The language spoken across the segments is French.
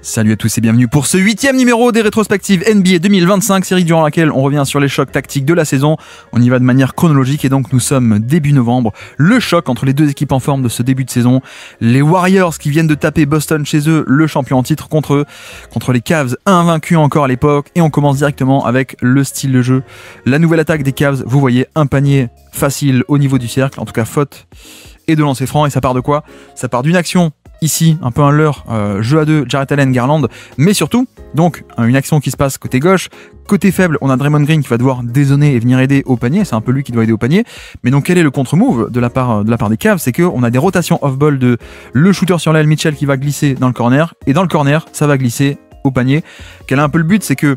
Salut à tous et bienvenue pour ce 8e numéro des rétrospectives NBA 2025, série durant laquelle on revient sur les chocs tactiques de la saison. On y va de manière chronologique et donc nous sommes début novembre. Le choc entre les deux équipes en forme de ce début de saison. Les Warriors qui viennent de taper Boston chez eux, le champion en titre contre les Cavs invaincus encore à l'époque. Et on commence directement avec le style de jeu. La nouvelle attaque des Cavs, vous voyez un panier facile au niveau du cercle, en tout cas faute et de lancer franc. Et ça part de quoi? Ça part d'une action. Ici, un peu un leurre, jeu à deux, Jarrett Allen, Garland, mais surtout, donc, une action qui se passe côté gauche. Côté faible, on a Draymond Green qui va devoir dézonner et venir aider au panier, c'est un peu lui qui doit aider au panier. Mais donc, quel est le contre-move de la part des Cavs? C'est qu'on a des rotations off-ball de le shooter sur l'aile, Mitchell, qui va glisser dans le corner, et dans le corner, ça va glisser au panier. Quel est un peu le but? C'est que,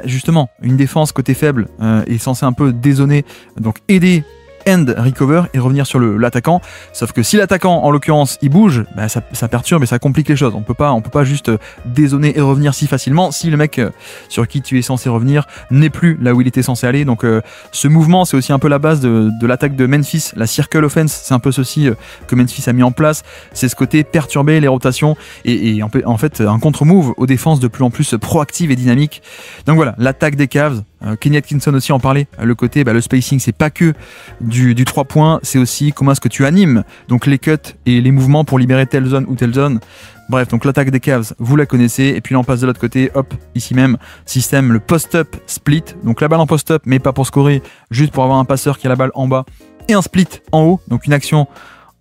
justement, une défense côté faible est censée un peu dézonner, donc aider end recover et revenir sur l'attaquant. Sauf que si l'attaquant, en l'occurrence, il bouge, ça perturbe et ça complique les choses. On peut pas juste dézoner et revenir si facilement si le mec sur qui tu es censé revenir n'est plus là où il était censé aller. Donc ce mouvement, c'est aussi un peu la base de l'attaque de Memphis, la circle offense. C'est un peu ceci que Memphis a mis en place. C'est ce côté perturber les rotations et en fait un contre-move aux défenses de plus en plus proactives et dynamiques. Donc voilà, l'attaque des Cavs. Kenny Atkinson aussi en parlait, le côté, le spacing, c'est pas que du 3 points, c'est aussi comment est-ce que tu animes donc les cuts et les mouvements pour libérer telle zone ou telle zone. Bref, donc l'attaque des Cavs, vous la connaissez, et puis là on passe de l'autre côté, hop, ici même, système, le post-up split, donc la balle en post-up, mais pas pour scorer, juste pour avoir un passeur qui a la balle en bas, et un split en haut, donc une action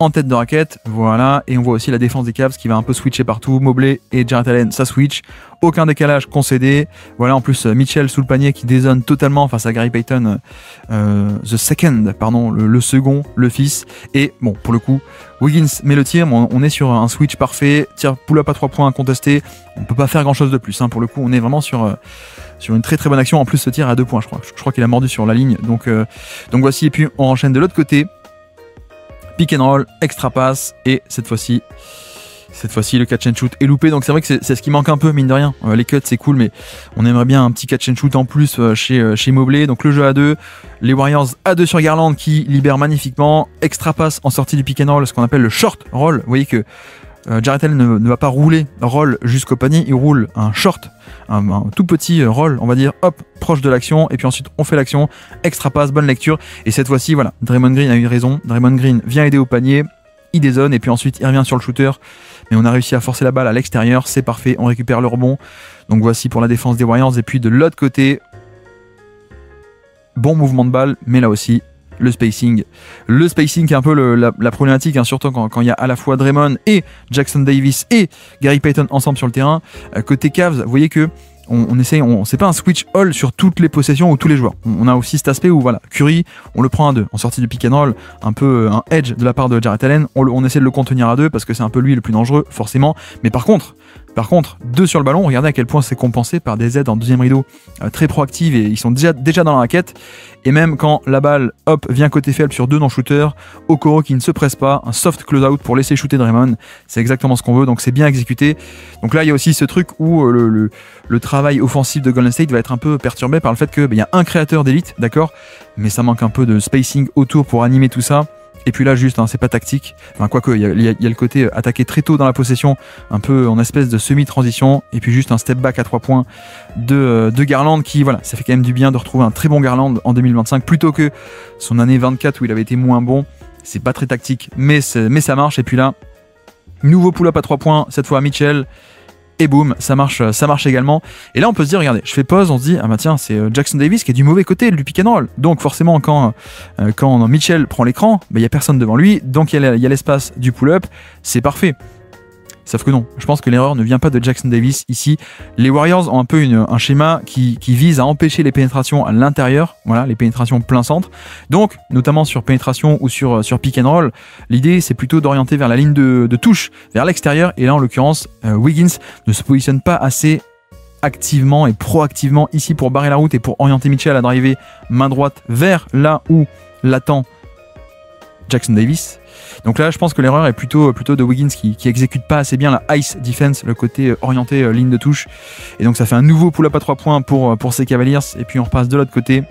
en tête de raquette, voilà, et on voit aussi la défense des Cavs qui va un peu switcher partout, Mobley et Jarrett Allen, ça switch, aucun décalage concédé, voilà, en plus Mitchell sous le panier qui dézone totalement face à Gary Payton, le second, le fils, et bon, pour le coup, Wiggins met le tir, on est sur un switch parfait, tir pull-up à 3 points contesté, on peut pas faire grand chose de plus, pour le coup, on est vraiment sur une très très bonne action, en plus ce tir à 2 points, je crois qu'il a mordu sur la ligne, donc voici, et puis on enchaîne de l'autre côté, pick and roll, extra pass, et cette fois-ci le catch and shoot est loupé, donc c'est vrai que c'est ce qui manque un peu, mine de rien. Les cuts c'est cool, mais on aimerait bien un petit catch and shoot en plus chez Mobley. Donc le jeu à 2, les Warriors à 2 sur Garland qui libère magnifiquement, extra pass en sortie du pick and roll, ce qu'on appelle le short roll. Vous voyez que Jarrett Allen ne va pas rouler roll jusqu'au panier, il roule un short, un tout petit roll, on va dire, hop, proche de l'action, et puis ensuite on fait l'action, extra pass, bonne lecture, et cette fois-ci, voilà, Draymond Green a eu raison, Draymond Green vient aider au panier, il dézone, et puis ensuite il revient sur le shooter, mais on a réussi à forcer la balle à l'extérieur, c'est parfait, on récupère le rebond, donc voici pour la défense des Warriors, et puis de l'autre côté, bon mouvement de balle, mais là aussi, le spacing qui est un peu la problématique, surtout quand il y a à la fois Draymond et Jackson Davis et Gary Payton ensemble sur le terrain. Côté Cavs, vous voyez que c'est pas un switch all sur toutes les possessions ou tous les joueurs. On a aussi cet aspect où voilà, Curry, on le prend à 2 en sortie du pick and roll, un peu un edge de la part de Jarrett Allen. On essaie de le contenir à 2 parce que c'est un peu lui le plus dangereux forcément. Mais par contre, 2 sur le ballon, regardez à quel point c'est compensé par des aides en deuxième rideau très proactives et ils sont déjà dans la raquette. Et même quand la balle, hop, vient côté faible sur 2 non-shooter, Okoro qui ne se presse pas, un soft close-out pour laisser shooter Draymond, c'est exactement ce qu'on veut, donc c'est bien exécuté. Donc là, il y a aussi ce truc où le travail offensif de Golden State va être un peu perturbé par le fait qu'il y a un créateur d'élite, d'accord, mais ça manque un peu de spacing autour pour animer tout ça. Et puis là, juste, c'est pas tactique. Quoique, il y a le côté attaqué très tôt dans la possession, un peu en espèce de semi-transition, et puis juste un step back à 3 points de Garland qui, voilà, ça fait quand même du bien de retrouver un très bon Garland en 2025 plutôt que son année 24 où il avait été moins bon. C'est pas très tactique, mais ça marche. Et puis là, nouveau pull-up à 3 points, cette fois à Mitchell. Et boum, ça marche également. Et là, on peut se dire, regardez, je fais pause, on se dit, tiens, c'est Jackson Davis qui est du mauvais côté du pick and roll. Donc forcément, quand Mitchell prend l'écran, il n'y a personne devant lui, donc il y a l'espace du pull-up, c'est parfait. Sauf que non, je pense que l'erreur ne vient pas de Jackson Davis ici. Les Warriors ont un peu un schéma qui vise à empêcher les pénétrations à l'intérieur, voilà, les pénétrations plein centre. Donc, notamment sur pénétration ou sur pick and roll, l'idée c'est plutôt d'orienter vers la ligne de touche, vers l'extérieur. Et là, en l'occurrence, Wiggins ne se positionne pas assez activement et proactivement ici pour barrer la route et pour orienter Mitchell à driver main droite vers là où l'attend Jackson Davis. Donc là, je pense que l'erreur est plutôt de Wiggins qui exécute pas assez bien la ice defense, le côté orienté ligne de touche. Et donc ça fait un nouveau pull-up à 3 points pour ces Cavaliers. Et puis on repasse de l'autre côté.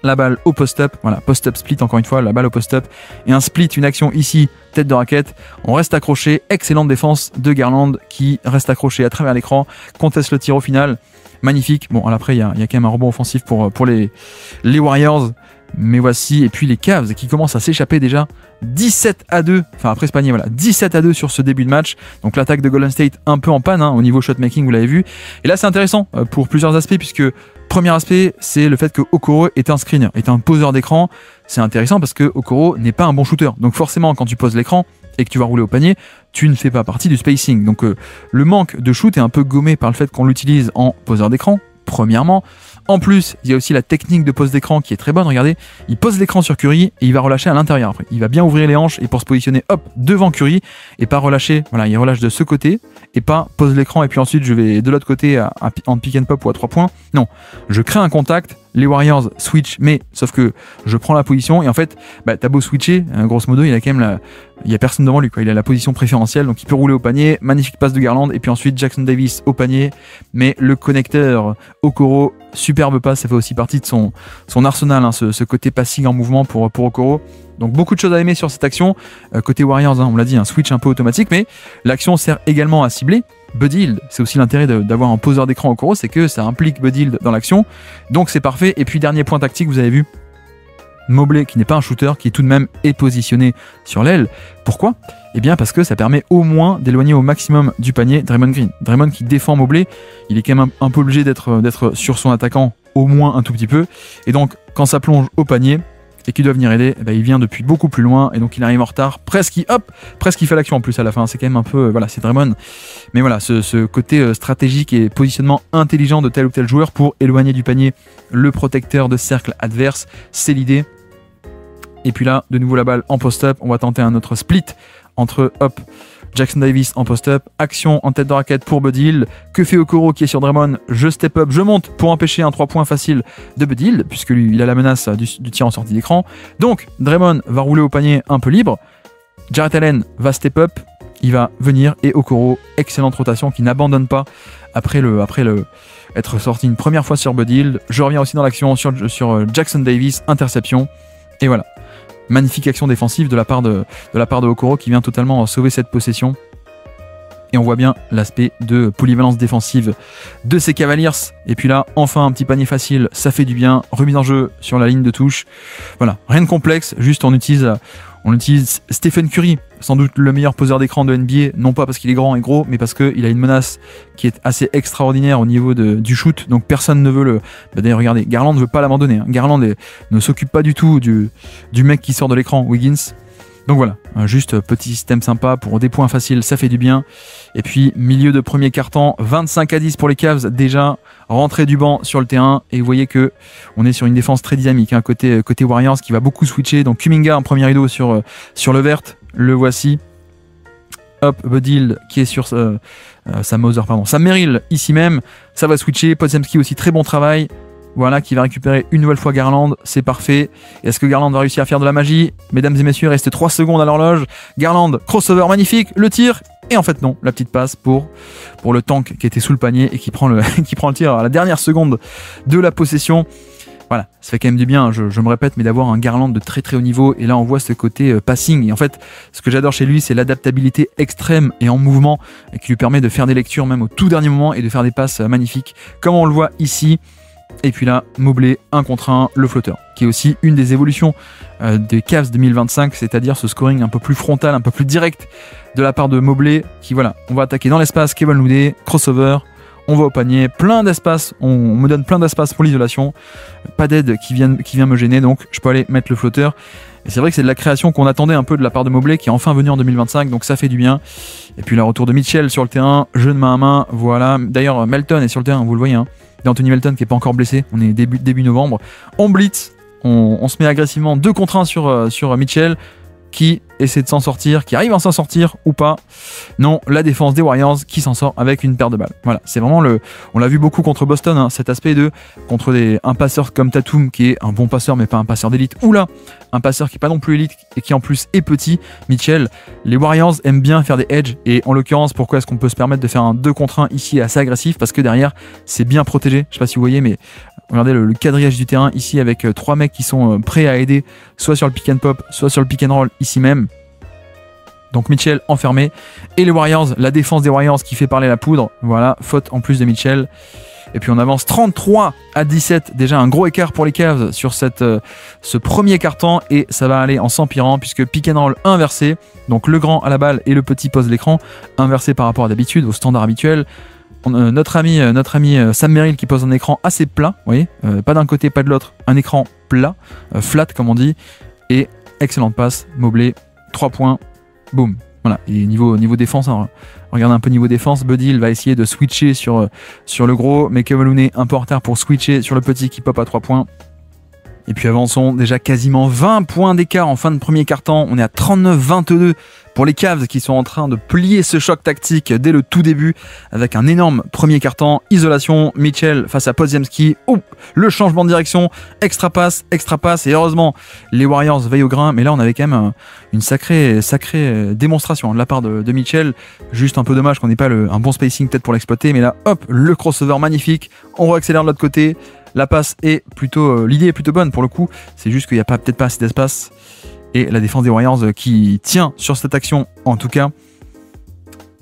la balle au post-up, voilà, post-up split encore une fois, la balle au post-up, et un split, une action ici, tête de raquette, on reste accroché, excellente défense de Garland qui reste accroché à travers l'écran, conteste le tir au final, magnifique, bon après il y a quand même un rebond offensif pour les Warriors, mais voici, et puis les Cavs qui commencent à s'échapper déjà, 17-2, enfin après ce panier, voilà, 17-2 sur ce début de match, donc l'attaque de Golden State un peu en panne au niveau shotmaking, vous l'avez vu, et là c'est intéressant pour plusieurs aspects, puisque premier aspect, c'est le fait que Okoro est un screener, est un poseur d'écran. C'est intéressant parce que Okoro n'est pas un bon shooter. Donc forcément, quand tu poses l'écran et que tu vas rouler au panier, tu ne fais pas partie du spacing. Donc le manque de shoot est un peu gommé par le fait qu'on l'utilise en poseur d'écran, premièrement. En plus, il y a aussi la technique de pose d'écran qui est très bonne. Regardez, il pose l'écran sur Curry et il va relâcher à l'intérieur après. Il va bien ouvrir les hanches et pour se positionner, hop, devant Curry et pas relâcher. Voilà, il relâche de ce côté et pas pose l'écran et puis ensuite je vais de l'autre côté en pick and pop ou à 3 points. Non, je crée un contact. Les Warriors switch, mais sauf que je prends la position et en fait, t'as beau switcher, grosso modo, il a quand même il y a personne devant lui, quoi. Il a la position préférentielle, donc il peut rouler au panier. Magnifique passe de Garland et puis ensuite Jackson Davis au panier, mais le connecteur Okoro, superbe passe, ça fait aussi partie de son arsenal, ce côté passing en mouvement pour Okoro. Donc beaucoup de choses à aimer sur cette action. Côté Warriors, on l'a dit, un switch un peu automatique, mais l'action sert également à cibler. Buddy Hield, c'est aussi l'intérêt d'avoir un poseur d'écran Okoro, c'est que ça implique Buddy Hield dans l'action, donc c'est parfait. Et puis dernier point tactique, vous avez vu Mobley qui n'est pas un shooter, qui tout de même est positionné sur l'aile. Pourquoi ? Eh bien parce que ça permet au moins d'éloigner au maximum du panier Draymond Green. Draymond qui défend Mobley, il est quand même un peu obligé d'être sur son attaquant au moins un tout petit peu, et donc quand ça plonge au panier et qu'il doit venir aider, il vient depuis beaucoup plus loin et donc il arrive en retard, presque il fait l'action en plus à la fin, c'est quand même un peu, voilà, c'est Draymond, mais voilà, ce côté stratégique et positionnement intelligent de tel ou tel joueur pour éloigner du panier le protecteur de cercle adverse, c'est l'idée. Et puis là, de nouveau la balle en post-up, on va tenter un autre split entre Jackson Davis en post-up, action en tête de raquette pour Buddy Hield. Que fait Okoro qui est sur Draymond? Je step up, je monte pour empêcher un 3 points facile de Buddy Hield, puisque lui, il a la menace du tir en sortie d'écran. Donc Draymond va rouler au panier un peu libre. Jarrett Allen va step up, il va venir, et Okoro, excellente rotation qui n'abandonne pas après être sorti une première fois sur Buddy Hield. Je reviens aussi dans l'action sur Jackson Davis, interception, et voilà. Magnifique action défensive de la part de Okoro qui vient totalement sauver cette possession. Et on voit bien l'aspect de polyvalence défensive de ces Cavaliers. Et puis là, enfin un petit panier facile, ça fait du bien. Remise en jeu sur la ligne de touche. Voilà, rien de complexe, juste on utilise Stephen Curry, sans doute le meilleur poseur d'écran de NBA, non pas parce qu'il est grand et gros, mais parce qu'il a une menace qui est assez extraordinaire au niveau du shoot, donc personne ne veut d'ailleurs, regardez, Garland ne veut pas l'abandonner, Garland ne s'occupe pas du tout du mec qui sort de l'écran, Wiggins. Donc voilà, juste petit système sympa pour des points faciles, ça fait du bien. Et puis milieu de premier quart-temps, 25-10 pour les Cavs, déjà rentrée du banc sur le terrain, et vous voyez que on est sur une défense très dynamique, côté Warriors qui va beaucoup switcher. Donc Kuminga en premier rideau sur le vert, le voici. Buddy Hield qui est sur Sam Merrill ici même, ça va switcher. Podziemski aussi, très bon travail. Voilà, qui va récupérer une nouvelle fois Garland, c'est parfait. Est-ce que Garland va réussir à faire de la magie? Mesdames et messieurs, il reste 3 secondes à l'horloge. Garland, crossover magnifique, le tir, et en fait non, la petite passe pour le tank qui était sous le panier et qui prend le tir à la dernière seconde de la possession. Voilà, ça fait quand même du bien, je me répète, mais d'avoir un Garland de très très haut niveau, et là on voit ce côté passing, et en fait ce que j'adore chez lui, c'est l'adaptabilité extrême et en mouvement, et qui lui permet de faire des lectures même au tout dernier moment et de faire des passes magnifiques, comme on le voit ici. Et puis là, Mobley 1 contre 1, le flotteur, qui est aussi une des évolutions des Cavs 2025, c'est-à-dire ce scoring un peu plus frontal, un peu plus direct de la part de Mobley, qui voilà, on va attaquer dans l'espace, Kevin Looney, crossover, on va au panier, plein d'espace, on me donne plein d'espace pour l'isolation, pas d'aide qui vient me gêner, donc je peux aller mettre le flotteur. Et c'est vrai que c'est de la création qu'on attendait un peu de la part de Mobley, qui est enfin venu en 2025, donc ça fait du bien. Et puis le retour de Mitchell sur le terrain, jeu de main à main, voilà. D'ailleurs Melton est sur le terrain, vous le voyez, Anthony Melton qui n'est pas encore blessé, on est début novembre. On blitz, on se met agressivement 2 contre 1 sur Mitchell, qui essaie de s'en sortir, qui arrive à s'en sortir ou pas. Non, la défense des Warriors qui s'en sort avec une paire de balles. Voilà, c'est vraiment on l'a vu beaucoup contre Boston, cet aspect contre un passeur comme Tatum qui est un bon passeur mais pas un passeur d'élite. Ou là, un passeur qui n'est pas non plus élite et qui en plus est petit, Mitchell. Les Warriors aiment bien faire des edges et en l'occurrence, pourquoi est-ce qu'on peut se permettre de faire un 2 contre 1 ici assez agressif? Parce que derrière, c'est bien protégé. Je sais pas si vous voyez, mais regardez le quadrillage du terrain ici avec 3 mecs qui sont prêts à aider, soit sur le pick and pop, soit sur le pick and roll ici même. Donc Mitchell enfermé. Et les Warriors, la défense des Warriors qui fait parler la poudre. Voilà, faute en plus de Mitchell. Et puis on avance 33-17. Déjà un gros écart pour les Cavs sur ce premier quart-temps. Et ça va aller en s'empirant puisque pick and roll inversé. Donc le grand à la balle et le petit pose l'écran. Inversé par rapport à d'habitude, au standard habituel. Notre ami Sam Merrill qui pose un écran assez plat. Vous voyez, pas d'un côté, pas de l'autre. Un écran plat, flat comme on dit. Et excellente passe, Mobley, 3 points. Boum. Voilà. Et niveau défense, hein, regardez un peu niveau défense. Buddy il va essayer de switcher sur le gros, mais Kevin Looney un peu en retard pour switcher sur le petit qui pop à 3 points. Et puis avançons, déjà quasiment 20 points d'écart en fin de premier quart-temps. On est à 39-22 pour les Cavs qui sont en train de plier ce choc tactique dès le tout début avec un énorme premier quart-temps. Isolation, Mitchell face à Podziemski. Oh, le changement de direction, extra passe. Et heureusement, les Warriors veillent au grain. Mais là, on avait quand même une sacrée démonstration de la part de Mitchell. Juste un peu dommage qu'on n'ait pas un bon spacing peut-être pour l'exploiter. Mais là, hop, le crossover magnifique. On réaccélère de l'autre côté. La passe est plutôt, l'idée est plutôt bonne pour le coup. C'est juste qu'il n'y a peut-être pas assez d'espace. Et la défense des Warriors qui tient sur cette action en tout cas.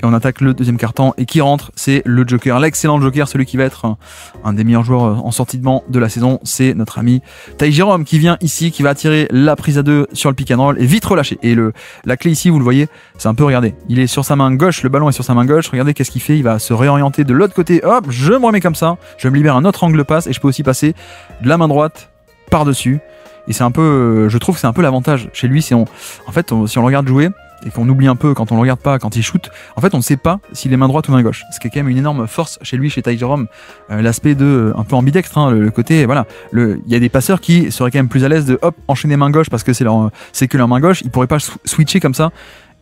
Et on attaque le deuxième quart-temps et qui rentre, c'est le Joker, l'excellent Joker, celui qui va être un des meilleurs joueurs en sortie de banc de la saison. C'est notre ami Ty Jerome qui vient ici, qui va attirer la prise à 2 sur le pick and roll et vite relâché. Et la clé ici, vous le voyez, c'est un peu, regardez, il est sur sa main gauche, le ballon est sur sa main gauche. Regardez qu'est-ce qu'il fait, il va se réorienter de l'autre côté. Hop, je me remets comme ça, je me libère un autre angle de passe et je peux aussi passer de la main droite par-dessus. Et c'est un peu, je trouve que c'est un peu l'avantage chez lui. Si on le regarde jouer et qu'on oublie un peu quand on le regarde pas, quand il shoot, en fait on ne sait pas s'il est main droite ou main gauche. Ce qui est quand même une énorme force chez lui, chez Ty Jerome. L'aspect de un peu ambidextre, hein, le côté, voilà. Il y a des passeurs qui seraient quand même plus à l'aise de hop enchaîner main gauche parce que c'est que leur main gauche. Ils pourraient pas switcher comme ça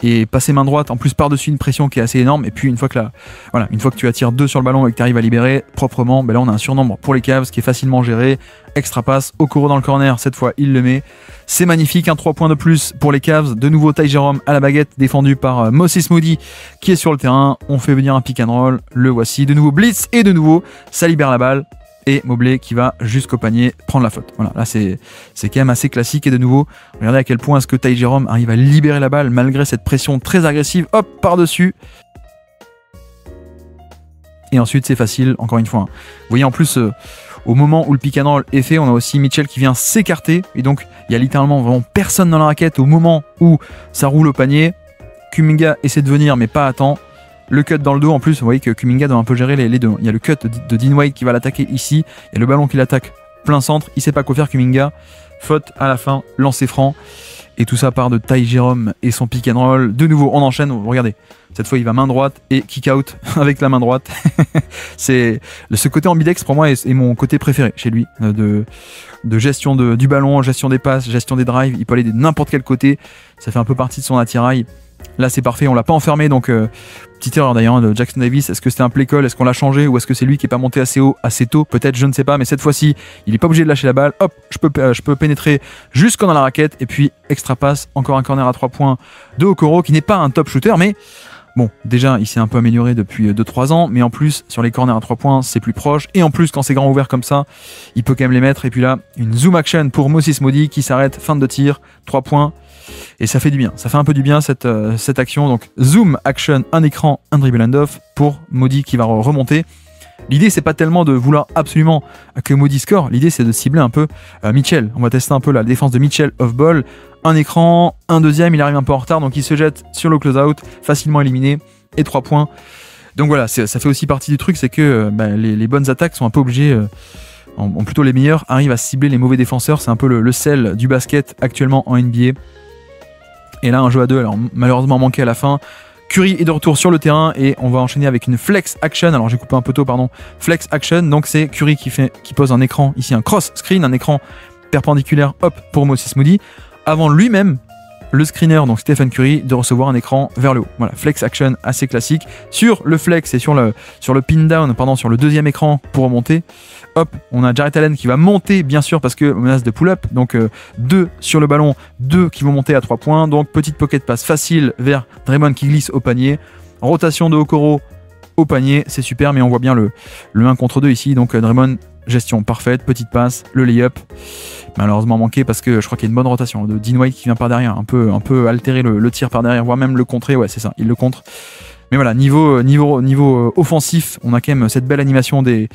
et passer main droite en plus par-dessus une pression qui est assez énorme. Et puis une fois que tu attires 2 sur le ballon et que tu arrives à libérer proprement, ben là on a un surnombre pour les Cavs qui est facilement géré. Extra passe, Okoro dans le corner, cette fois il le met. C'est magnifique, un 3 points de plus pour les Cavs. De nouveau Ty Jerome à la baguette, défendu par Moses Moody qui est sur le terrain. On fait venir un pick and roll, le voici. De nouveau blitz et de nouveau ça libère la balle. Et Mobley qui va jusqu'au panier prendre la faute. Voilà, là c'est quand même assez classique. Et de nouveau, regardez à quel point est-ce que Ty Jerome arrive à libérer la balle malgré cette pression très agressive. Hop, par-dessus. Et ensuite c'est facile, encore une fois. Hein. Vous voyez en plus, au moment où le pick and roll est fait, on a aussi Mitchell qui vient s'écarter. Et donc il y a littéralement vraiment personne dans la raquette au moment où ça roule au panier. Kuminga essaie de venir mais pas à temps. Le cut dans le dos, en plus, vous voyez que Kuminga doit un peu gérer les deux. Il y a le cut de Dean Wade qui va l'attaquer ici. Il y a le ballon qui l'attaque plein centre. Il sait pas quoi faire, Kuminga. Faute à la fin, lancer franc. Et tout ça part de Ty Jerome et son pick and roll. De nouveau, on enchaîne. Regardez, cette fois, il va main droite et kick out avec la main droite. Ce côté ambidex, pour moi, est mon côté préféré chez lui. De gestion du ballon, gestion des passes, gestion des drives. Il peut aller de n'importe quel côté. Ça fait un peu partie de son attirail. Là c'est parfait, on l'a pas enfermé, donc petite erreur d'ailleurs de Jackson Davis. Est-ce que c'était un play call, est-ce qu'on l'a changé, ou est-ce que c'est lui qui est pas monté assez haut, assez tôt, peut-être, je ne sais pas, mais cette fois-ci il est pas obligé de lâcher la balle. Hop, je peux pénétrer jusqu'en dans la raquette, et puis extra passe, encore un corner à 3 points de Okoro qui n'est pas un top shooter, mais bon, déjà il s'est un peu amélioré depuis 2-3 ans, mais en plus sur les corners à 3 points c'est plus proche, et en plus quand c'est grand ouvert comme ça il peut quand même les mettre. Et puis là une zoom action pour Moses Moody qui s'arrête, fin de tir, 3 points. Et ça fait du bien, ça fait un peu du bien cette action. Donc zoom, action, un écran, un dribble hand-off pour Moody qui va remonter. L'idée c'est pas tellement de vouloir absolument que Moody score, l'idée c'est de cibler un peu Mitchell. On va tester un peu la défense de Mitchell off-ball. Un écran, un deuxième, il arrive un peu en retard donc il se jette sur le close-out, facilement éliminé et 3 points. Donc voilà, ça fait aussi partie du truc, c'est que les bonnes attaques sont un peu obligées... plutôt les meilleurs arrivent à cibler les mauvais défenseurs. C'est un peu le sel du basket actuellement en NBA. Et là un jeu à 2, alors malheureusement manqué à la fin. Curry est de retour sur le terrain et on va enchaîner avec une flex action. Alors j'ai coupé un peu tôt, pardon. Flex action, donc c'est Curry qui pose un écran ici, un cross screen, un écran perpendiculaire, hop, pour Moses Moody, avant lui-même le screener, donc Stephen Curry, de recevoir un écran vers le haut. Voilà, flex action assez classique. Sur le flex et sur le pin down, sur le deuxième écran pour remonter, hop, on a Jarrett Allen qui va monter, bien sûr, parce que menace de pull-up, donc 2 sur le ballon, 2 qui vont monter à 3 points, donc petite pocket pass facile vers Draymond qui glisse au panier, rotation de Okoro au panier, c'est super, mais on voit bien le 1 contre 2 ici, donc Draymond, gestion parfaite, petite passe, le layup, malheureusement manqué parce que je crois qu'il y a une bonne rotation de Dean White qui vient par derrière, un peu altérer le tir par derrière, voire même le contrer, ouais c'est ça, il le contre. Mais voilà, niveau offensif, on a quand même cette belle animation des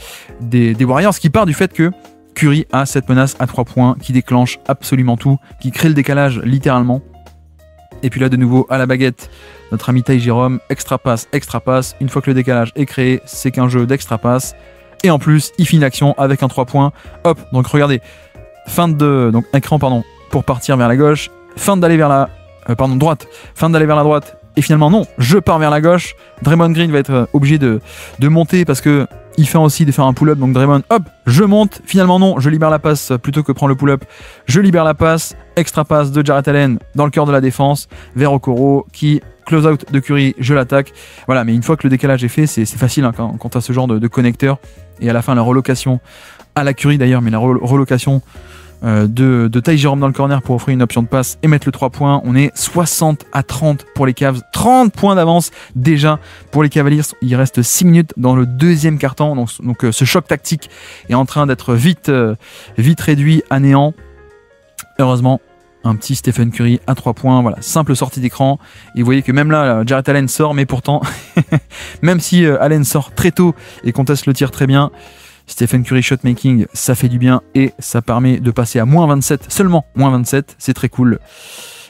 Warriors qui part du fait que Curry a cette menace à 3 points qui déclenche absolument tout, qui crée le décalage littéralement. Et puis là de nouveau à la baguette, notre ami Ty Jerome, extra passe, une fois que le décalage est créé, c'est qu'un jeu d'extra passe. Et en plus, il finit l'action avec un 3 points. Hop, donc regardez, donc écran pour partir vers la gauche, d'aller vers la droite, d'aller vers la droite. Et finalement non, je pars vers la gauche. Draymond Green va être obligé de monter parce que il fait aussi de faire un pull-up. Donc Draymond, hop, je monte. Finalement non, je libère la passe plutôt que prendre le pull-up. Je libère la passe, extra passe de Jarrett Allen dans le cœur de la défense vers Okoro qui close out de Curry, je l'attaque. Voilà, mais une fois que le décalage est fait, c'est facile hein, quand tu as ce genre de connecteur. Et à la fin, la relocation à la Curry d'ailleurs, mais la relocation de Ty Jerome dans le corner pour offrir une option de passe et mettre le 3 points. On est 60-30 pour les Cavs. 30 points d'avance déjà pour les Cavaliers. Il reste 6 minutes dans le deuxième quart-temps. Donc ce choc tactique est en train d'être vite réduit à néant. Heureusement, un petit Stephen Curry à 3 points, voilà, simple sortie d'écran. Et vous voyez que même là, Jarrett Allen sort, mais pourtant, même si Allen sort très tôt et conteste le tir très bien, Stephen Curry shotmaking, ça fait du bien et ça permet de passer à moins 27, seulement moins 27, c'est très cool.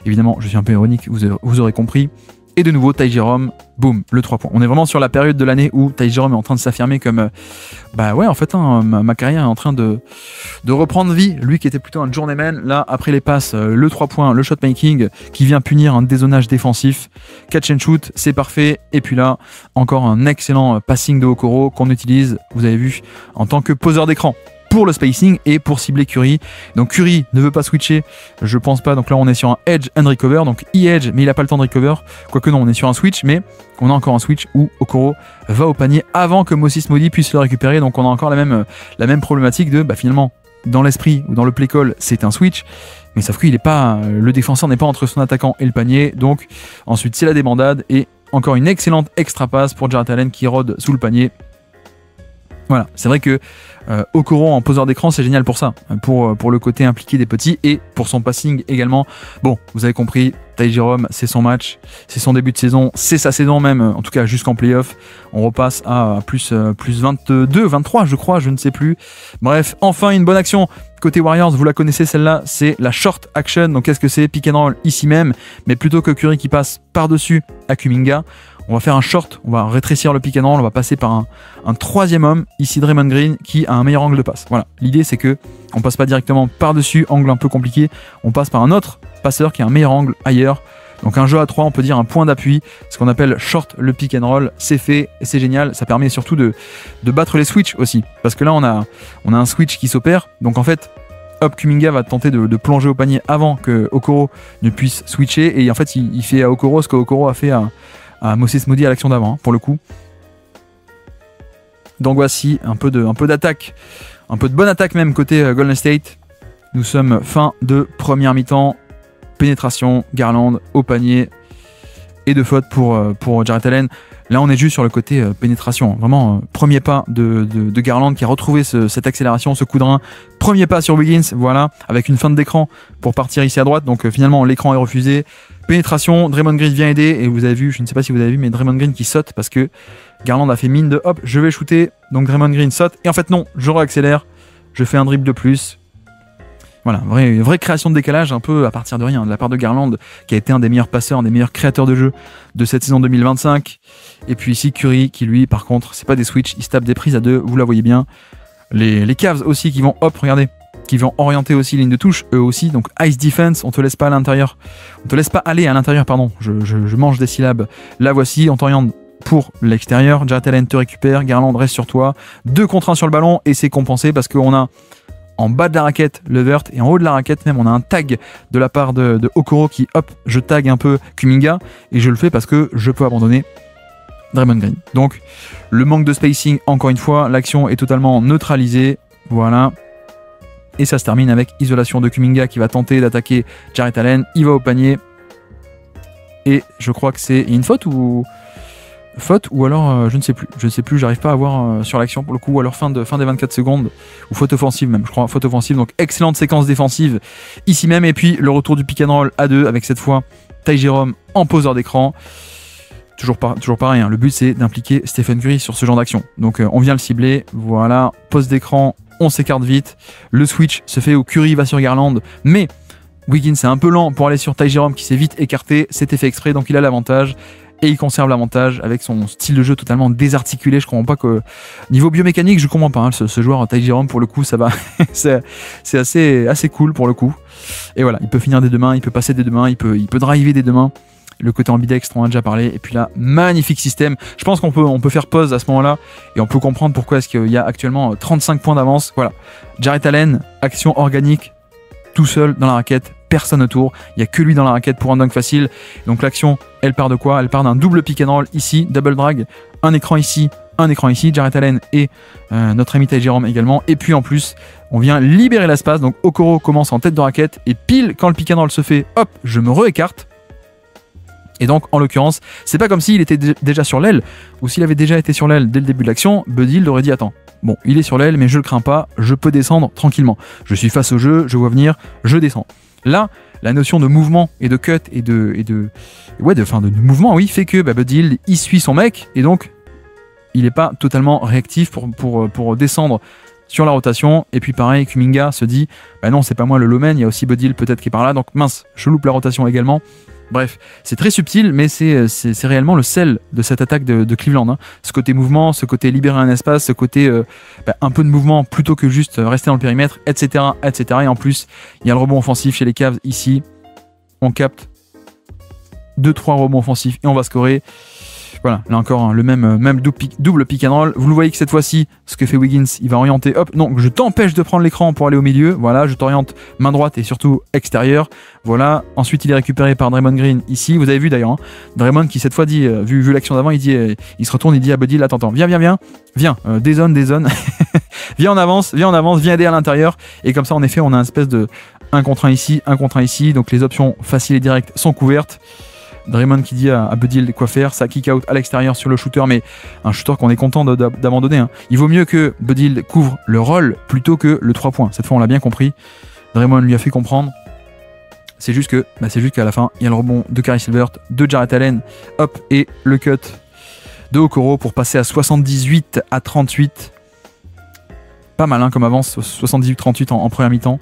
Évidemment, je suis un peu ironique, vous aurez compris. Et de nouveau, Ty Jerome, boum, le 3 points. On est vraiment sur la période de l'année où Ty Jerome est en train de s'affirmer comme ma carrière est en train de reprendre vie. Lui qui était plutôt un journeyman, là, après les passes, le 3 points, le shotmaking qui vient punir un dézonage défensif. Catch and shoot, c'est parfait. Et puis là, encore un excellent passing de Okoro qu'on utilise, vous avez vu, en tant que poseur d'écran pour le spacing et pour cibler Curry. Donc Curry ne veut pas switcher, je pense pas. Donc là on est sur un edge and recover, donc e-edge, mais il a pas le temps de recover. Quoique non, on est sur un switch, mais on a encore un switch où Okoro va au panier avant que Moses Moody puisse le récupérer. Donc on a encore la même problématique de finalement dans l'esprit ou dans le play call c'est un switch, mais sauf qu'il est pas, le défenseur n'est pas entre son attaquant et le panier. Donc ensuite c'est la débandade et encore une excellente extra passe pour Jarrett Allen qui rôde sous le panier. Voilà, c'est vrai que Okoro en poseur d'écran, c'est génial pour ça, pour le côté impliqué des petits et pour son passing également. Bon, vous avez compris, Ty Jerome, c'est son match, c'est son début de saison, c'est sa saison même, en tout cas jusqu'en playoff. On repasse à plus 22, 23 je crois, je ne sais plus. Bref, enfin une bonne action. Côté Warriors, vous la connaissez celle-là, c'est la short action. Donc qu'est-ce que c'est? Pick and roll ici même, mais plutôt que Curry qui passe par-dessus à Kuminga, on va faire un short, on va rétrécir le pick and roll, on va passer par un troisième homme, ici Draymond Green, qui a un meilleur angle de passe. Voilà, l'idée c'est que on passe pas directement par-dessus, angle un peu compliqué, on passe par un autre passeur qui a un meilleur angle ailleurs. Donc un jeu à 3, on peut dire un point d'appui, ce qu'on appelle short le pick and roll, c'est fait et c'est génial, ça permet surtout de battre les switches aussi, parce que là on a un switch qui s'opère, donc en fait hop, Kuminga va tenter de plonger au panier avant que Okoro ne puisse switcher, et en fait il fait à Okoro ce que Okoro a fait à Moses Moody à l'action d'avant, pour le coup. Donc voici un peu d'attaque, un peu de bonne attaque même côté Golden State. Nous sommes fin de première mi-temps, pénétration, Garland au panier et de faute pour Jarrett Allen. Là on est juste sur le côté pénétration, vraiment premier pas de Garland qui a retrouvé cette accélération, ce coup de rein, premier pas sur Wiggins, voilà, avec une feinte d'écran pour partir ici à droite, donc finalement l'écran est refusé. Pénétration, Draymond Green vient aider et vous avez vu, je ne sais pas si vous avez vu, mais Draymond Green qui saute parce que Garland a fait mine de hop, je vais shooter, donc Draymond Green saute et en fait non, je réaccélère, je fais un dribble de plus. Voilà, vraie création de décalage un peu à partir de rien de la part de Garland qui a été un des meilleurs passeurs, un des meilleurs créateurs de jeu de cette saison 2025. Et puis ici Curry qui lui par contre c'est pas des switches, il se tape des prises à deux, vous la voyez bien. Les Cavs aussi qui vont hop, regardez, qui vont orienter aussi ligne de touche, eux aussi, donc ice defense, on te laisse pas à l'intérieur, on te laisse pas aller à l'intérieur, pardon, je mange des syllabes, la voici, on t'oriente pour l'extérieur, Jarrett Allen te récupère, Garland reste sur toi, 2 contre 1 sur le ballon et c'est compensé parce qu'on a en bas de la raquette le vert et en haut de la raquette même on a un tag de la part de Okoro qui hop je tag un peu Kuminga et je le fais parce que je peux abandonner Draymond Green. Donc le manque de spacing, encore une fois, l'action est totalement neutralisée, voilà. Et ça se termine avec isolation de Kuminga qui va tenter d'attaquer Jarrett Allen, il va au panier et je crois que c'est une faute ou alors je ne sais plus, j'arrive pas à voir sur l'action pour le coup, ou alors fin des 24 secondes, ou faute offensive même, je crois, faute offensive, donc excellente séquence défensive ici même, et puis le retour du pick and roll à 2 avec cette fois Ty Jerome en poseur d'écran, toujours pareil, hein. Le but c'est d'impliquer Stephen Curry sur ce genre d'action, donc on vient le cibler, voilà, pose d'écran, on s'écarte vite, le switch se fait où Curry va sur Garland, mais Wiggins est un peu lent pour aller sur Ty Jerome qui s'est vite écarté, c'était fait exprès, donc il a l'avantage. Et il conserve l'avantage avec son style de jeu totalement désarticulé. Je comprends pas que niveau biomécanique, je comprends pas hein, ce joueur Ty Jerome pour le coup, ça va, c'est assez cool pour le coup. Et voilà, il peut finir des deux mains, il peut passer des deux mains, il peut driver des deux mains. Le côté ambidextre, on en a déjà parlé. Et puis là, magnifique système. Je pense qu'on peut faire pause à ce moment-là et on peut comprendre pourquoi est-ce qu'il y a actuellement 35 points d'avance. Voilà, Jarrett Allen, action organique, tout seul dans la raquette. Personne autour, il n'y a que lui dans la raquette pour un dunk facile. Donc l'action, elle part de quoi? Elle part d'un double pick and roll ici, double drag, un écran ici, Jarrett Allen et notre ami Ty Jerome également. Et puis en plus, on vient libérer l'espace. Donc Okoro commence en tête de raquette et pile quand le pick and roll se fait, hop, je me réécarte. Et donc en l'occurrence, c'est pas comme s'il était déjà sur l'aile ou s'il avait déjà été sur l'aile dès le début de l'action, Buddy Hield aurait dit attends. Bon, il est sur l'aile, mais je le crains pas, je peux descendre tranquillement. Je suis face au jeu, je vois venir, je descends. Là, la notion de mouvement et de cut et de mouvement, oui, fait que Buddy Hield, il suit son mec et donc il n'est pas totalement réactif pour descendre sur la rotation. Et puis pareil, Kuminga se dit bah non, c'est pas moi le low man, il y a aussi Buddy Hield peut-être qui est par là, donc mince, je loupe la rotation également. Bref, c'est très subtil, mais c'est réellement le sel de cette attaque de Cleveland. Hein. Ce côté mouvement, ce côté libérer un espace, ce côté un peu de mouvement plutôt que juste rester dans le périmètre, etc., etc. Et en plus, il y a le rebond offensif chez les Cavs ici. On capte 2-3 rebonds offensifs et on va scorer. Voilà, là encore, hein, le même double pick and roll. Vous le voyez que cette fois-ci, ce que fait Wiggins, il va orienter, hop, non, je t'empêche de prendre l'écran pour aller au milieu. Voilà, je t'oriente main droite et surtout extérieure. Voilà, ensuite il est récupéré par Draymond Green ici. Vous avez vu d'ailleurs, hein, Draymond qui cette fois dit, vu l'action d'avant, il se retourne, il dit à Buddy Hield, attends, viens, dézone. viens en avance, viens aider à l'intérieur. Et comme ça, en effet, on a un espèce de 1 contre 1 ici. Donc les options faciles et directes sont couvertes. Draymond qui dit à Buddy Hield quoi faire, ça kick out à l'extérieur sur le shooter, mais un shooter qu'on est content d'abandonner. Hein. Il vaut mieux que Buddy Hield couvre le roll plutôt que le 3 points. Cette fois, on l'a bien compris. Draymond lui a fait comprendre. C'est juste qu'à la fin, il y a le rebond de Caris LeVert, de Jarrett Allen, hop, et le cut de Okoro pour passer à 78-38. Pas mal hein, comme avance, 78-38 en première mi-temps.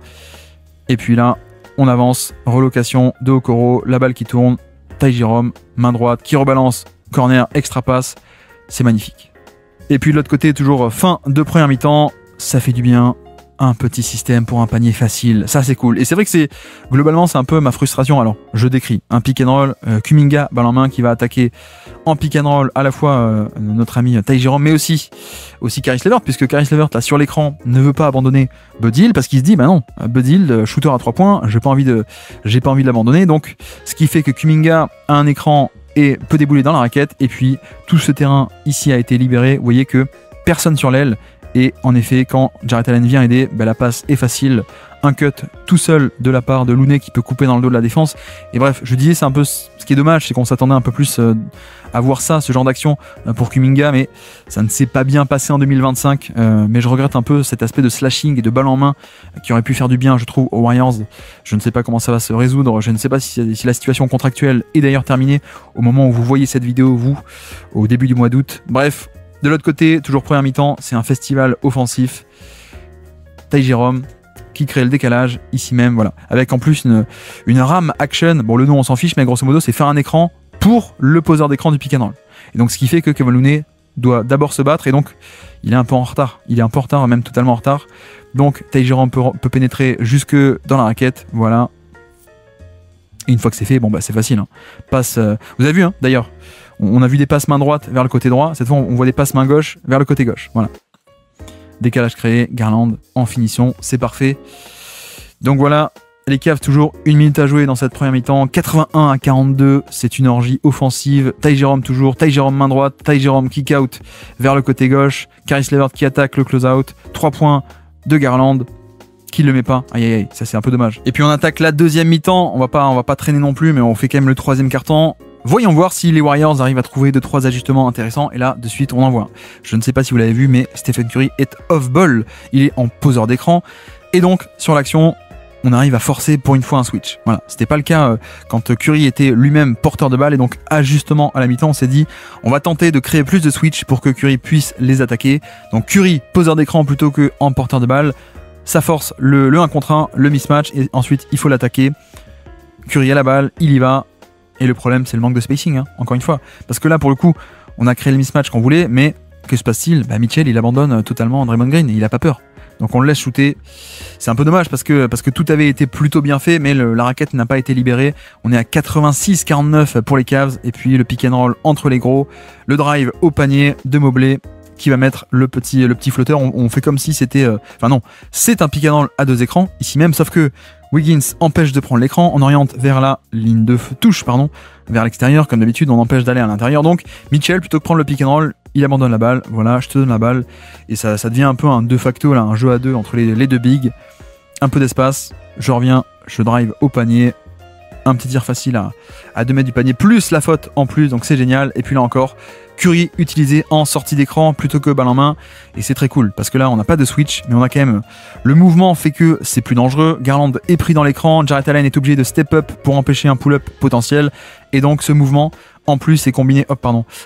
Et puis là, on avance, relocation de Okoro, la balle qui tourne. Ty Jerome, main droite, qui rebalance, corner, extra passe, c'est magnifique. Et puis de l'autre côté, toujours fin de première mi-temps, ça fait du bien, un petit système pour un panier facile, ça c'est cool. Et c'est vrai que globalement c'est un peu ma frustration, alors je décris, un pick and roll, Kuminga, balle en main qui va attaquer en pick and roll à la fois notre ami Ty Jerome, mais aussi Caris LeVert, puisque Caris LeVert là sur l'écran ne veut pas abandonner Buddy Hield parce qu'il se dit bah non, Buddy Hield, shooter à 3 points, j'ai pas envie de l'abandonner, donc ce qui fait que Kuminga a un écran et peut débouler dans la raquette, et puis tout ce terrain ici a été libéré, vous voyez que personne sur l'aile. Et en effet, quand Jarrett Allen vient aider, la passe est facile. Un cut tout seul de la part de Looney qui peut couper dans le dos de la défense. Et bref, je disais, c'est un peu ce qui est dommage, c'est qu'on s'attendait un peu plus à voir ça, ce genre d'action pour Kuminga, mais ça ne s'est pas bien passé en 2025. Mais je regrette un peu cet aspect de slashing et de balle en main qui aurait pu faire du bien, je trouve, aux Warriors. Je ne sais pas comment ça va se résoudre. Je ne sais pas si la situation contractuelle est d'ailleurs terminée au moment où vous voyez cette vidéo, vous, au début du mois d'août. Bref. De l'autre côté, toujours première mi-temps, c'est un festival offensif. Ty Jerome qui crée le décalage ici même, voilà. Avec en plus une RAM action. Bon, le nom on s'en fiche, mais grosso modo, c'est faire un écran pour le poseur d'écran du pick and roll. Et donc, ce qui fait que Kevin Looney doit d'abord se battre et donc il est un peu en retard. Il est un peu en retard, même totalement en retard. Donc, Ty Jerome peut pénétrer jusque dans la raquette, voilà. Et une fois que c'est fait, bon c'est facile. Hein. Passe. Vous avez vu, hein, d'ailleurs. On a vu des passes main droite vers le côté droit. Cette fois, on voit des passes main gauche vers le côté gauche. Voilà. décalage créé, Garland en finition, c'est parfait. Donc voilà, les Cavs toujours 1 minute à jouer dans cette première mi-temps, 81-42, c'est une orgie offensive. Ty Jerome toujours, Ty Jerome main droite, Ty Jerome kick out vers le côté gauche, Caris LeVert qui attaque le close-out, 3 points de Garland qui le met pas, aïe aïe aïe, ça c'est un peu dommage. Et puis on attaque la deuxième mi-temps, on va pas traîner non plus, mais on fait quand même le troisième quart-temps. Voyons voir si les Warriors arrivent à trouver 2-3 ajustements intéressants, et là de suite on en voit. Je ne sais pas si vous l'avez vu, mais Stephen Curry est off-ball, il est en poseur d'écran, et donc sur l'action, on arrive à forcer pour une fois un switch. Voilà, c'était pas le cas quand Curry était lui-même porteur de balle, et donc ajustement à la mi-temps, on s'est dit on va tenter de créer plus de switch pour que Curry puisse les attaquer. Donc Curry poseur d'écran plutôt que en porteur de balle, ça force le 1 contre 1, le mismatch, et ensuite il faut l'attaquer. Curry a la balle, il y va, et le problème c'est le manque de spacing, hein, encore une fois, parce que là pour le coup on a créé le mismatch qu'on voulait, mais que se passe-t-il? Mitchell il abandonne totalement Draymond Green et il a pas peur. Donc on le laisse shooter. C'est un peu dommage parce que tout avait été plutôt bien fait, mais la raquette n'a pas été libérée. On est à 86-49 pour les Cavs, et puis le pick and roll entre les gros, le drive au panier de Mobley qui va mettre le petit flotteur. On fait comme si c'était... Enfin non, c'est un pick and roll à 2 écrans, ici même, sauf que Wiggins empêche de prendre l'écran, on oriente vers la ligne de touche, vers l'extérieur, comme d'habitude, on empêche d'aller à l'intérieur. Donc Mitchell, plutôt que prendre le pick and roll, il abandonne la balle, voilà, je te donne la balle, et ça devient un peu un de facto, là, un jeu à 2 entre les deux bigs, un peu d'espace, je reviens, je drive au panier, un petit tir facile à 2 mètres du panier, plus la faute en plus, donc c'est génial. Et puis là encore, Curry utilisé en sortie d'écran plutôt que balle en main, et c'est très cool parce que là on n'a pas de switch, mais on a quand même le mouvement fait que c'est plus dangereux. Garland est pris dans l'écran, Jarrett Allen est obligé de step up pour empêcher un pull-up potentiel, et donc ce mouvement en plus est combiné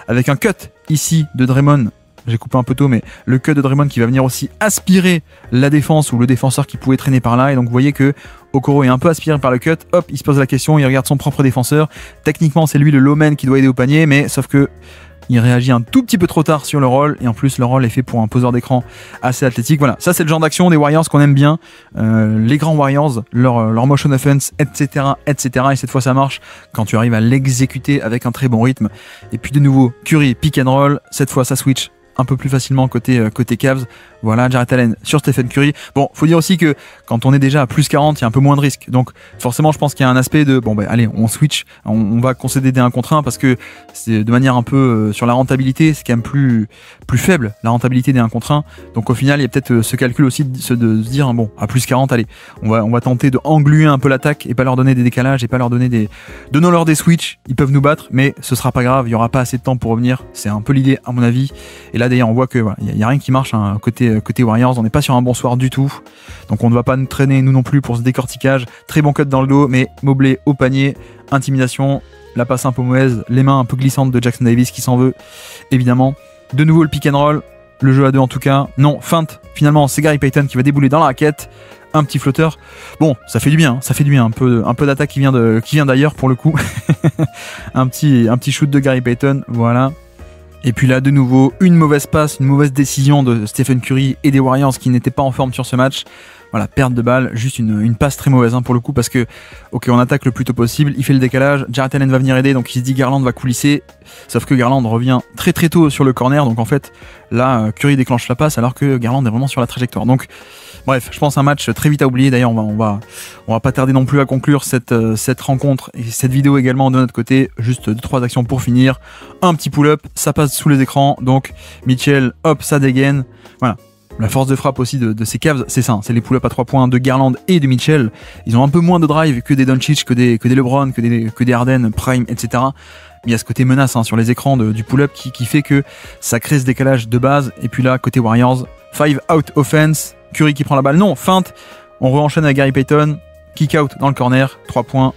avec un cut ici de Draymond. J'ai coupé un peu tôt, mais le cut de Draymond qui va venir aussi aspirer la défense ou le défenseur qui pouvait traîner par là. Et donc vous voyez que Okoro est un peu aspiré par le cut. Hop, il se pose la question, il regarde son propre défenseur. Techniquement, c'est lui le low man qui doit aider au panier, mais sauf que il réagit un tout petit peu trop tard sur le roll, et en plus le roll est fait pour un poseur d'écran assez athlétique. Voilà, ça c'est le genre d'action des Warriors qu'on aime bien, les grands Warriors, leur motion offense, etc., etc. Et cette fois ça marche quand tu arrives à l'exécuter avec un très bon rythme. Et puis de nouveau, Curry, pick and roll, cette fois ça switch un peu plus facilement côté Cavs. Voilà, Jarrett Allen sur Stephen Curry. Bon, faut dire aussi que quand on est déjà à plus 40, il y a un peu moins de risques. Donc forcément, je pense qu'il y a un aspect de allez, on switch, on va concéder des 1 contre 1 parce que c'est de manière un peu sur la rentabilité, c'est quand même plus faible la rentabilité des 1 contre 1. Donc au final, il y a peut-être ce calcul aussi de se dire à plus 40, allez, on va tenter de engluer un peu l'attaque et pas leur donner des décalages et pas leur donner donnons-leur des switches, ils peuvent nous battre, mais ce sera pas grave, il y aura pas assez de temps pour revenir. C'est un peu l'idée à mon avis. Et là d'ailleurs, on voit que voilà, il y a rien qui marche côté Warriors, on n'est pas sur un bon soir du tout, donc on ne va pas nous traîner nous non plus pour ce décortiquage. Très bon cut dans le dos, mais Mobley au panier, intimidation, la passe un peu mauvaise, les mains un peu glissantes de Jackson Davis qui s'en veut évidemment. De nouveau le pick and roll, le jeu à 2 en tout cas, non, feinte, finalement c'est Gary Payton qui va débouler dans la raquette, un petit flotteur, bon ça fait du bien, un peu d'attaque qui vient d'ailleurs pour le coup. un petit shoot de Gary Payton, voilà. Et puis là, de nouveau, une mauvaise passe, une mauvaise décision de Stephen Curry et des Warriors qui n'étaient pas en forme sur ce match. Voilà, perte de balle, juste une passe très mauvaise pour le coup, parce que, ok, on attaque le plus tôt possible, il fait le décalage, Jarrett Allen va venir aider, donc il se dit Garland va coulisser, sauf que Garland revient très très tôt sur le corner, donc en fait, là, Curry déclenche la passe alors que Garland est vraiment sur la trajectoire. Donc, bref, je pense un match très vite à oublier. D'ailleurs, on va pas tarder non plus à conclure cette rencontre et cette vidéo également de notre côté. Juste 2-3 actions pour finir. Un petit pull-up, ça passe sous les écrans. Donc Mitchell, hop, ça dégaine. Voilà. La force de frappe aussi de ces Cavs, c'est ça. C'est les pull-ups à 3 points de Garland et de Mitchell. Ils ont un peu moins de drive que des Doncic, que des LeBron, que des Harden, Prime, etc. Mais il y a ce côté menace sur les écrans du pull-up qui fait que ça crée ce décalage de base. Et puis là, côté Warriors, 5 out offense. Curry qui prend la balle, non, feinte, on re-enchaîne avec Gary Payton, kick out dans le corner, 3 points,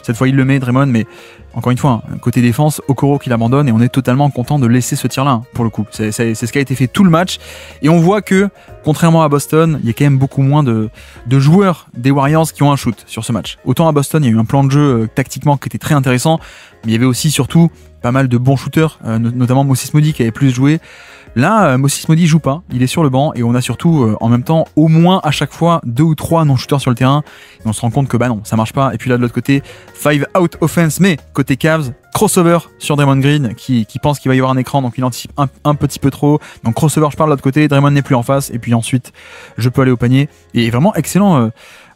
cette fois il le met, Draymond, mais encore une fois, côté défense, Okoro qui l'abandonne, et on est totalement content de laisser ce tir-là, pour le coup, c'est ce qui a été fait tout le match, et on voit que, contrairement à Boston, il y a quand même beaucoup moins de joueurs des Warriors qui ont un shoot sur ce match. Autant à Boston, il y a eu un plan de jeu tactiquement qui était très intéressant, mais il y avait aussi surtout pas mal de bons shooters, notamment Moses Moody qui avait plus joué. Là, Moses Moody joue pas, il est sur le banc et on a surtout en même temps au moins à chaque fois 2 ou 3 non-shooters sur le terrain et on se rend compte que bah non, ça marche pas. Et puis là de l'autre côté, 5 out offense, mais côté Cavs, crossover sur Draymond Green qui pense qu'il va y avoir un écran, donc il anticipe un petit peu trop. Donc crossover, je parle de l'autre côté, Draymond n'est plus en face et puis ensuite je peux aller au panier. Et vraiment excellent.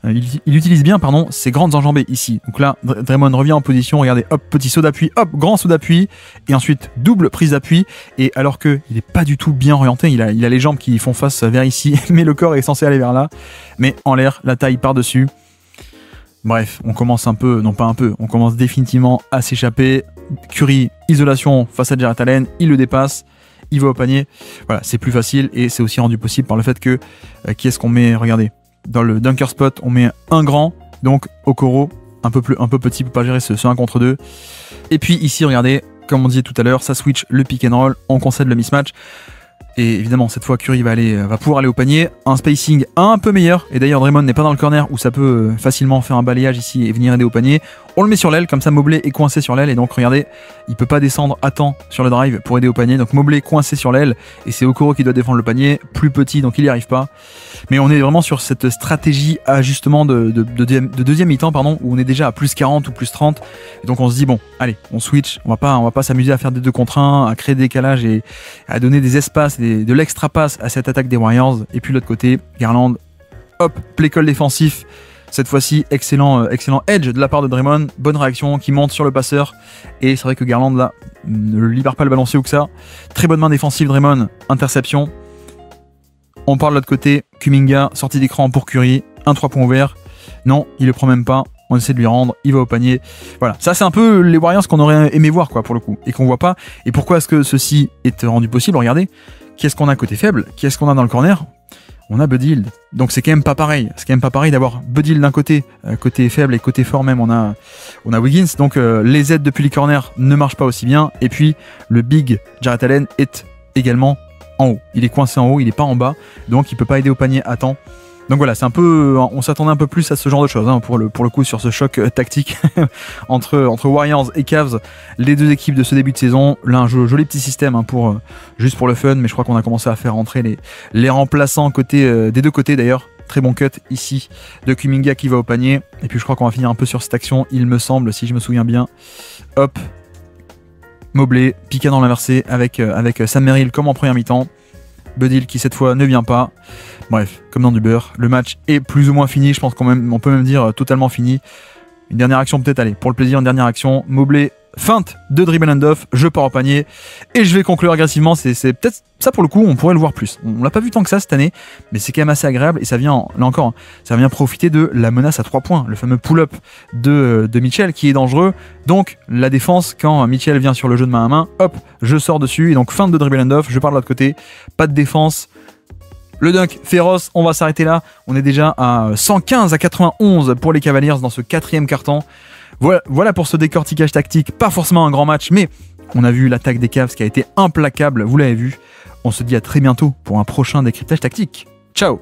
Il utilise bien ses grandes enjambées ici. Donc là, Draymond revient en position, regardez, hop, petit saut d'appui, hop, grand saut d'appui, et ensuite double prise d'appui. Et alors qu'il n'est pas du tout bien orienté, il a les jambes qui font face vers ici, mais le corps est censé aller vers là. Mais en l'air, la taille par-dessus. Bref, on commence on commence définitivement à s'échapper. Curry, isolation face à Jarrett Allen, il le dépasse. Il va au panier. Voilà, c'est plus facile et c'est aussi rendu possible par le fait que qui est-ce qu'on met, regardez. Dans le dunker spot, on met un grand, donc Okoro, un peu petit, peut pas gérer ce 1 contre 2. Et puis ici, regardez, comme on disait tout à l'heure, ça switch le pick and roll, on concède le mismatch. Et évidemment, cette fois, Curry va pouvoir aller au panier. Un spacing un peu meilleur. Et d'ailleurs, Draymond n'est pas dans le corner où ça peut facilement faire un balayage ici et venir aider au panier. On le met sur l'aile, comme ça Mobley est coincé sur l'aile. Et donc, regardez, il peut pas descendre à temps sur le drive pour aider au panier. Donc, Mobley coincé sur l'aile. Et c'est Okoro qui doit défendre le panier. Plus petit, donc il n'y arrive pas. Mais on est vraiment sur cette stratégie ajustement de deuxième mi-temps, où on est déjà à plus 40 ou plus 30. Et donc, on se dit, bon, allez, on switch. On va pas s'amuser à faire des 2 contre 1, à créer des décalages et à donner des espaces, de l'extra passe à cette attaque des Warriors. Et puis, de l'autre côté, Garland, hop, play call défensif. Cette fois-ci, excellent edge de la part de Draymond. Bonne réaction qui monte sur le passeur. Et c'est vrai que Garland, là, ne libère pas le balancier ou que ça. Très bonne main défensive, Draymond. Interception. On part de l'autre côté. Kuminga, sortie d'écran pour Curry. Un 3 points ouvert. Non, il le prend même pas. On essaie de lui rendre. Il va au panier. Voilà. Ça, c'est un peu les Warriors qu'on aurait aimé voir, pour le coup. Et qu'on voit pas. Et pourquoi est-ce que ceci est rendu possible? Regardez. Qu'est-ce qu'on a côté faible? Qu'est-ce qu'on a dans le corner? On a Buddy Hield. Donc c'est quand même pas pareil. C'est quand même pas pareil d'avoir Buddy Hield d'un côté, côté faible et côté fort même, on a Wiggins. Donc les aides depuis les corners ne marchent pas aussi bien. Et puis le big Jarrett Allen est également en haut. Il est coincé en haut, il est pas en bas. Donc il peut pas aider au panier à temps. Donc voilà, c'est un peu, on s'attendait un peu plus à ce genre de choses pour le coup sur ce choc tactique entre Warriors et Cavs, les deux équipes de ce début de saison. Là un joli petit système juste pour le fun, mais je crois qu'on a commencé à faire rentrer les remplaçants des deux côtés d'ailleurs. Très bon cut ici de Kuminga qui va au panier. Et puis je crois qu'on va finir un peu sur cette action, il me semble, si je me souviens bien. Hop, Mobley, piqué dans l'inversé avec Sam Merrill comme en première mi-temps. Buddy Hield qui cette fois ne vient pas. Bref, comme dans du beurre, le match est plus ou moins fini. Je pense qu'on peut même dire totalement fini. Une dernière action peut-être, allez, pour le plaisir, une dernière action. Mobley, feinte de dribble and off, je pars au panier et je vais conclure agressivement. C'est peut-être ça pour le coup, on pourrait le voir plus. On l'a pas vu tant que ça cette année, mais c'est quand même assez agréable et ça vient, là encore, ça vient profiter de la menace à 3 points, le fameux pull-up de Mitchell qui est dangereux. Donc la défense, quand Mitchell vient sur le jeu de main à main, hop, je sors dessus et donc feinte de dribble and off, je pars de l'autre côté, pas de défense. Le dunk féroce, on va s'arrêter là. On est déjà à 115 à 91 pour les Cavaliers dans ce 4e quart-temps. Voilà pour ce décortiquage tactique. Pas forcément un grand match, mais on a vu l'attaque des Cavs qui a été implacable, vous l'avez vu. On se dit à très bientôt pour un prochain décryptage tactique. Ciao!